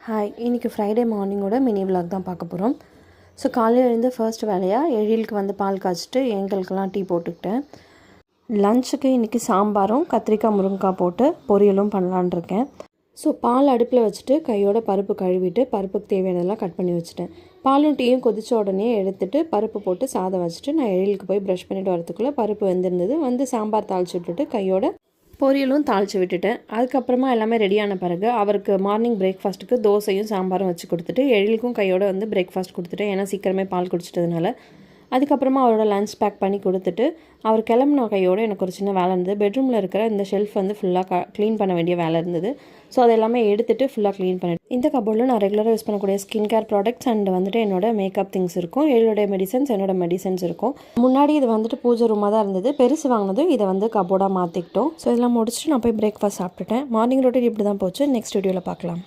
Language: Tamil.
ஹாய், இன்றைக்கி ஃப்ரைடே மார்னிங்கோட மினி விலாக் தான் பார்க்க போகிறோம். ஸோ காலையில் எழுந்து ஃபர்ஸ்ட் வேலையாக எழிலுக்கு வந்து பால் காய்ச்சிட்டு எங்களுக்கெல்லாம் டீ போட்டுக்கிட்டேன். லஞ்சுக்கு இன்றைக்கி சாம்பாரும் கத்திரிக்காய் முருங்கைக்காய் போட்டு பொரியலும் பண்ணலான் இருக்கேன். ஸோ பால் அடுப்பில் வச்சுட்டு கையோட பருப்பு கழுவிட்டு பருப்புக்கு தேவையானதெல்லாம் கட் பண்ணி வச்சுட்டேன். பாலும் டீயும் கொதிச்ச உடனே எடுத்துகிட்டு பருப்பு போட்டு சாதம் வச்சுட்டு நான் எழிலுக்கு போய் ப்ரஷ் பண்ணிவிட்டு வரதுக்குள்ளே பருப்பு வெந்திருந்தது. வந்து சாம்பார் தாளித்து விட்டுட்டு கையோட பொரியலும் தாளித்து விட்டுட்டேன். அதுக்கப்புறமா எல்லாமே ரெடியான பிறகு அவருக்கு மார்னிங் பிரேக்ஃபாஸ்ட்டுக்கு தோசையும் சாம்பாரும் வச்சு கொடுத்துட்டு எழிலுக்கும் கையோட வந்து பிரேக்ஃபாஸ்ட் கொடுத்துட்டேன். ஏன்னா சீக்கிரமே பால் குடிச்சிட்டதுனால. அதுக்கப்புறமா அவரோட லஞ்ச் பேக் பண்ணி கொடுத்துட்டு அவர் கிளம்புன கையோடு எனக்கு ஒரு சின்ன வேலை இருந்தது. பெட்ரூமில் இருக்கிற இந்த ஷெல்ஃப் வந்து ஃபுல்லாக க்ளீன் பண்ண வேண்டிய வேலை இருந்தது. ஸோ அது எல்லாமே எடுத்துகிட்டு ஃபுல்லாக க்ளீன் பண்ணிவிட்டு இந்த கபோர்டில் நான் ரெகுலராக யூஸ் பண்ணக்கூடிய ஸ்கின் கேர் ப்ராடக்ட்ஸ் அண்ட் வந்துட்டு என்னோட மேக்கப் திங்ஸ் இருக்கும். என்னோட மெடிசன்ஸ் என்னோட மெடிசன்ஸ் இருக்கும். முன்னாடி இது வந்துட்டு பூஜை ரூமாக தான் இருந்தது. பெருசு வாங்கினதும் இதை வந்து கபோர்டாக மாற்றிக்கிட்டோம். ஸோ இதெல்லாம் முடிச்சுட்டு நான் போய் பிரேக்ஃபாஸ்ட் சாப்பிட்டுட்டேன். மார்னிங் ரொட்டீன் இப்படி தான் போச்சு. நெக்ஸ்ட் வீடியோவில் பார்க்கலாம்.